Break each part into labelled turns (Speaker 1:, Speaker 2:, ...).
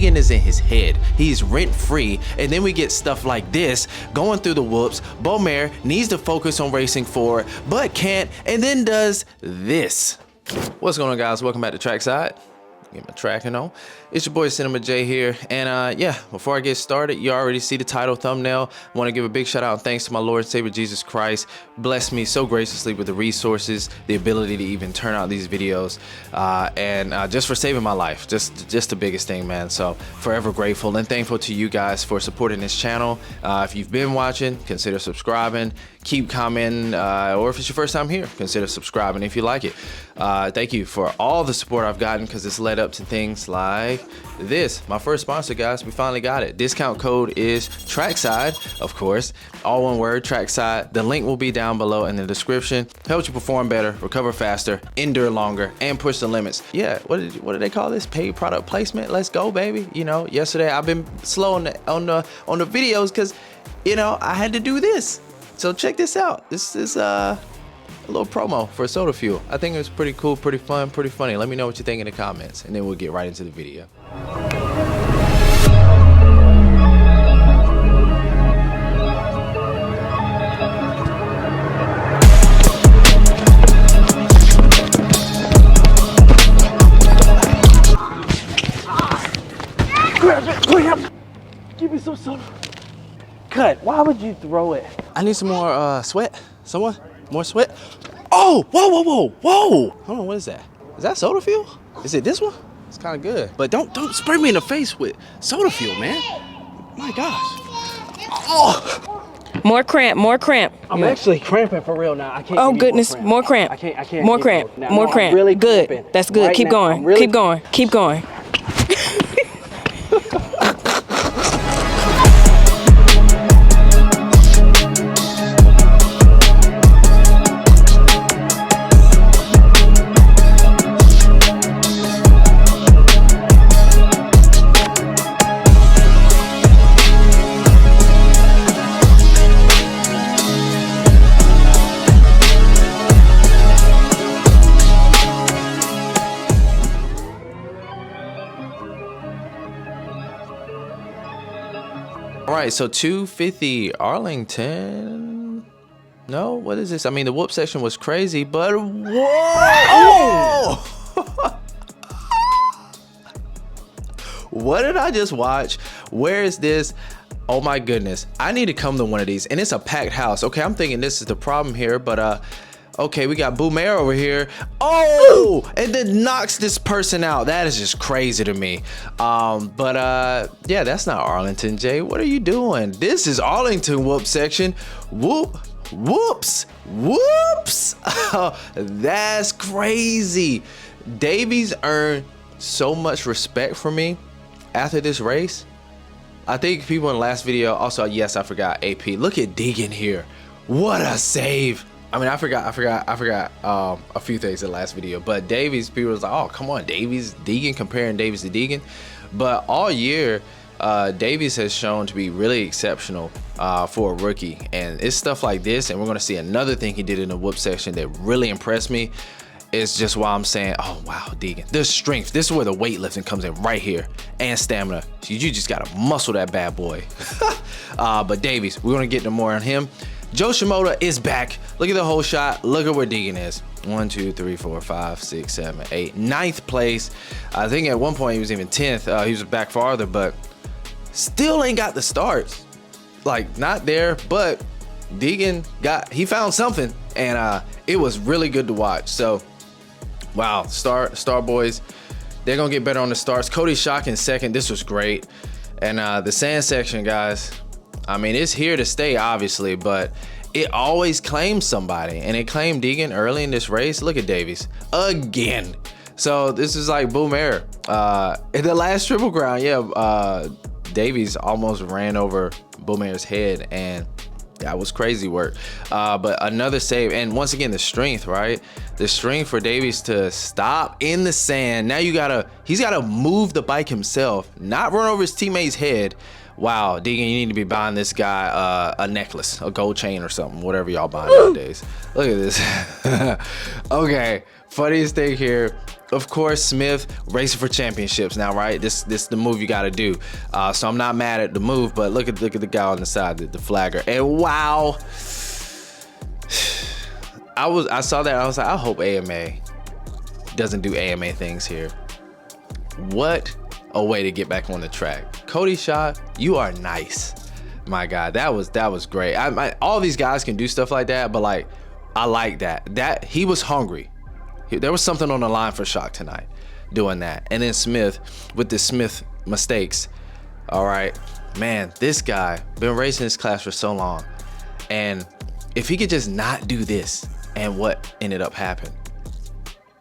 Speaker 1: Deegan is in his head. He's rent free. And then we get stuff like this going through the whoops. Beaumer needs to focus on racing forward, but can't, and then does this. What's going on, guys? Welcome back to Trackside. Get my tracking on. It's your boy Cinema J here, and yeah, before I get started, you already see the title thumbnail. I want to give a big shout out and thanks to my Lord and Savior Jesus Christ. Blessed me so graciously with the resources, the ability to even turn out these videos, and just for saving my life. Just the biggest thing, man. So forever grateful and thankful to you guys for supporting this channel. If you've been watching, consider subscribing, keep commenting, or if it's your first time here, consider subscribing if you like it. Thank you for all the support I've gotten, because it's led up to things like this. My first sponsor, guys, we finally got it. Discount code is Trackside, of course, all one word, Trackside. The link will be down below in the description. Helps you perform better, recover faster, endure longer, and push the limits. Yeah, what did they call this? Paid product placement. Let's go, baby. You know, yesterday I've been slow on the videos because, you know, I had to do this. So check this out. This is a little promo for Soda Fuel. I think it was pretty cool, pretty fun, pretty funny. Let me know what you think in the comments, and then we'll get right into the video.
Speaker 2: Give me some soda. Cut. Why would you throw it?
Speaker 1: I need some more sweat. Someone? More sweat? Oh, whoa. Hold on, what is that? Is that Soda Fuel? Is it this one? It's kind of good. But don't spray me in the face with Soda Fuel, man. My gosh. Oh.
Speaker 3: More cramp.
Speaker 2: I'm actually cramping for real now. I can't.
Speaker 3: Oh goodness, more cramp.
Speaker 2: I can't.
Speaker 3: More cramp.
Speaker 2: Now,
Speaker 3: More
Speaker 2: no,
Speaker 3: cramp.
Speaker 2: Really
Speaker 3: good.
Speaker 2: cramping.
Speaker 3: That's good.
Speaker 2: Right
Speaker 3: Keep
Speaker 2: now,
Speaker 3: going.
Speaker 2: really...
Speaker 3: Keep going.
Speaker 1: All right, so 250 Arlington. No, what is this? I mean, the whoop section was crazy, but whoa! Oh! What did I just watch? Where is this? Oh my goodness, I need to come to one of these, and it's a packed house. Okay, I'm thinking this is the problem here, but okay, we got Beaumer over here. Oh, and then knocks this person out. That is just crazy to me. Yeah, that's not Arlington, Jay. What are you doing? This is Arlington whoop section. Whoops. That's crazy. Davies earned so much respect from me after this race. I think people in the last video also, yes, I forgot AP. Look at Deegan here. What a save. I mean, I forgot a few things in the last video, but Davies, people was like, oh, come on, Davies, Deegan, comparing Davies to Deegan. But all year, Davies has shown to be really exceptional for a rookie. And it's stuff like this, and we're gonna see another thing he did in the whoop section that really impressed me. It's just why I'm saying, oh, wow, Deegan. The strength, this is where the weightlifting comes in right here, and stamina. You just gotta muscle that bad boy. But Davies, we're gonna get to more on him. Joe Shimoda is back. Look at the whole shot. Look at where Deegan is. 1, 2, 3, 4, 5, 6, 7, 8. 9th place. I think at one point he was even 10th. He was back farther, but still ain't got the starts. Like, not there, but Deegan he found something, and it was really good to watch. So, wow, Star Boys, they're gonna get better on the starts. Cody Schock in second. This was great. And the sand section, guys, I mean, it's here to stay, obviously, but it always claims somebody, and it claimed Deegan early in this race. Look at Davies again. So this is like Beaumer. In the last triple ground, yeah, Davies almost ran over Beaumer's head, and that was crazy work. But another save, and once again, the strength, right? The strength for Davies to stop in the sand. Now he's gotta move the bike himself, not run over his teammate's head, wow, Deegan, you need to be buying this guy a necklace, a gold chain or something, whatever y'all buy nowadays. Look at this. Okay, funniest thing here. Of course, Smith racing for championships now, right? This the move you got to do. So I'm not mad at the move, but look at the guy on the side, the flagger, and wow. I saw that. I was like, I hope AMA doesn't do AMA things here. What a way to get back on the track. Cody Schock, you are nice. My God, that was great. All these guys can do stuff like that, but like, I like that he was hungry. There was something on the line for Schock tonight doing that. And then Smith with the Smith mistakes. All right, man, this guy been racing this class for so long, and if he could just not do this and what ended up happening,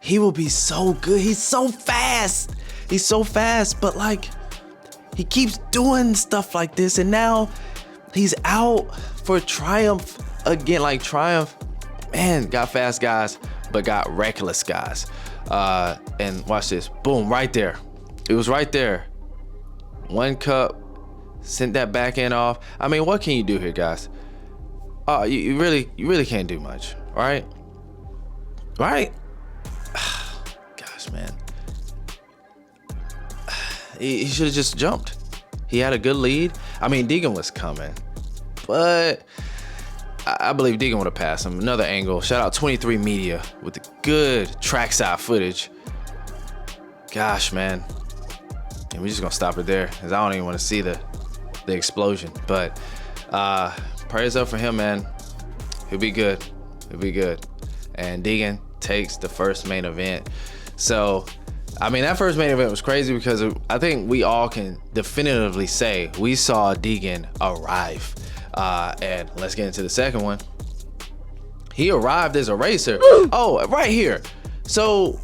Speaker 1: he will be so good. He's so fast. He's so fast, but like, he keeps doing stuff like this, and now he's out for Triumph again. Like, Triumph, man, got fast guys, but got reckless guys. And watch this, boom, right there. It was right there. One cup, sent that back end off. I mean, what can you do here, guys? You really can't do much, right? Right? Gosh, man. He should have just jumped. He had a good lead. I mean, Deegan was coming, but I believe Deegan would have passed him. Another angle. Shout out 23 Media with the good trackside footage. Gosh, man. And we're just gonna stop it there, because I don't even want to see the explosion. But prayers up for him, man. He'll be good. He'll be good. And Deegan takes the first main event. So, I mean, that first main event was crazy because I think we all can definitively say we saw Deegan arrive. And let's get into the second one. He arrived as a racer. Oh, right here. So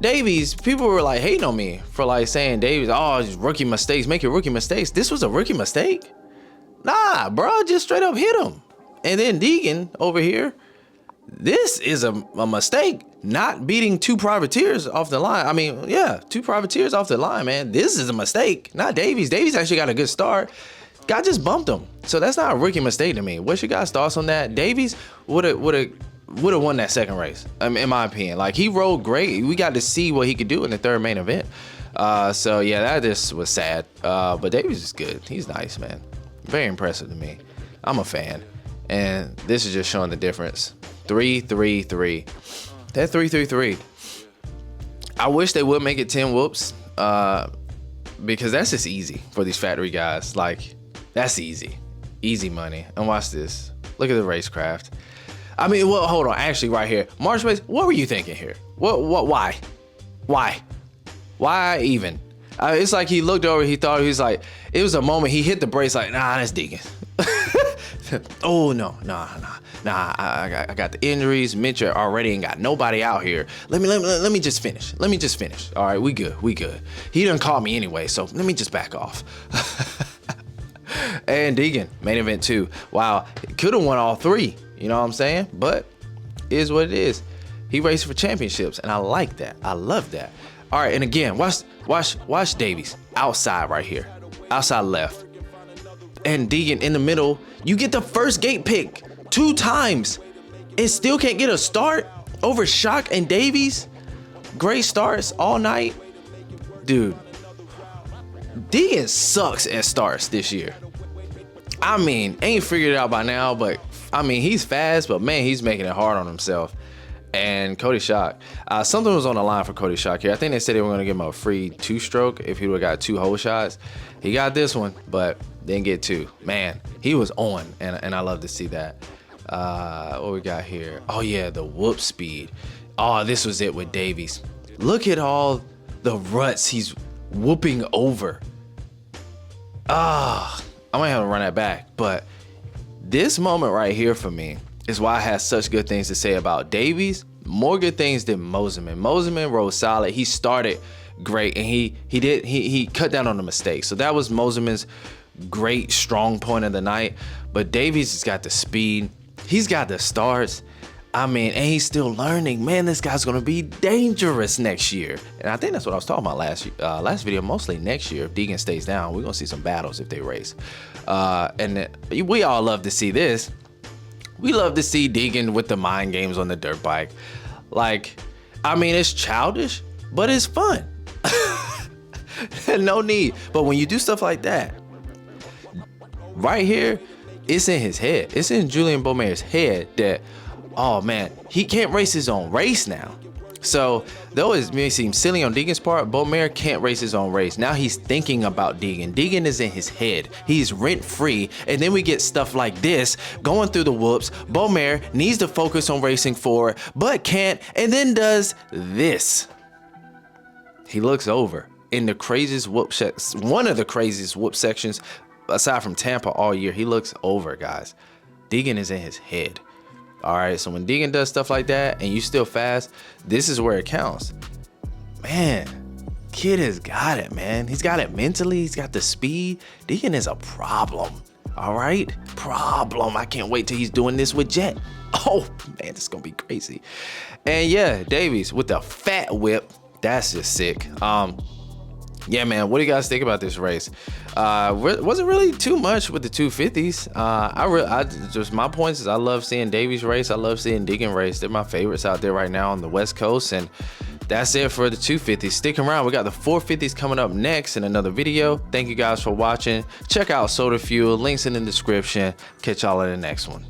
Speaker 1: Davies, people were like hating on me for like saying Davies, oh, just rookie mistakes, make your rookie mistakes. This was a rookie mistake? Nah, bro, just straight up hit him. And then Deegan over here, this is a mistake, not beating two privateers off the line. I mean, yeah, two privateers off the line, man. This is a mistake, not Davies. Davies actually got a good start. Guy just bumped him. So that's not a rookie mistake to me. What's your guys' thoughts on that? Davies would have won that second race, in my opinion. Like, he rode great. We got to see what he could do in the third main event. So yeah, that just was sad. But Davies is good. He's nice, man. Very impressive to me. I'm a fan. And this is just showing the difference. 3-3-3. That 3-3-3. I wish they would make it 10 whoops. Because that's just easy for these factory guys. Like, that's easy. Easy money. And watch this. Look at the racecraft. I mean, well, hold on. Actually, right here. March Space, what were you thinking here? Why? Why even? It's like he looked over, he thought, he was like, it was a moment, he hit the brakes like, nah, that's Deegan. Oh, no, nah. I got the injuries. Mitch already ain't got nobody out here. Let me just finish. All right, we good. He didn't call me anyway, so let me just back off. And Deegan, main event 2. Wow, could have won all 3. You know what I'm saying? But it is what it is. He raced for championships, and I like that. I love that. All right, and again, watch Davies outside right here, outside left, and Deegan in the middle. You get the first gate pick 2 times and still can't get a start over Schock and Davies. Great starts all night. Dude, Deegan sucks at starts this year. I mean, ain't figured it out by now, but I mean, he's fast, but man, he's making it hard on himself. And Cody Schock, something was on the line for Cody Schock here. I think they said they were going to give him a free 2-stroke if he would have got 2 hole shots. He got this one, but didn't get 2. Man, he was on, and I love to see that. What we got here? Oh yeah, the whoop speed. Oh, this was it with Davies. Look at all the ruts he's whooping over. I might have to run that back, but this moment right here for me is why I had such good things to say about Davies. More good things than Moseman. Moseman rode solid. He started great, and he cut down on the mistakes. So that was Moseman's great strong point of the night. But Davies has got the speed. He's got the starts. I mean, and he's still learning. Man, this guy's gonna be dangerous next year. And I think that's what I was talking about last video. Mostly next year, if Deegan stays down, we're gonna see some battles if they race. And we all love to see this. We love to see Deegan with the mind games on the dirt bike. Like, I mean, it's childish, but it's fun. No need. But when you do stuff like that, right here, it's in his head. It's in Julian Beaumer's head that, oh man, he can't race his own race now. So though it may seem silly on Deegan's part, Beaumer can't race his own race. Now he's thinking about Deegan. Deegan is in his head. He's rent free. And then we get stuff like this going through the whoops. Beaumer needs to focus on racing forward, but can't, and then does this. He looks over in the craziest whoop, one of the craziest whoop sections aside from Tampa all year. He looks over, guys. Deegan is in his head. All right, so when Deegan does stuff like that and you still fast, this is where it counts. Man, kid has got it, man. He's got it mentally. He's got the speed. Deegan is a problem. All right, problem. I can't wait till he's doing this with Jet. Oh man, this is gonna be crazy. And yeah, Davies with the fat whip. That's just sick. Yeah, man, what do you guys think about this race? Wasn't really too much with the 250s. I just, my points is I love seeing Davies race. I love seeing Deegan race. They're my favorites out there right now on the West Coast. And that's it for the 250s. Stick around. We got the 450s coming up next in another video. Thank you guys for watching. Check out Soda Fuel. Links in the description. Catch y'all in the next one.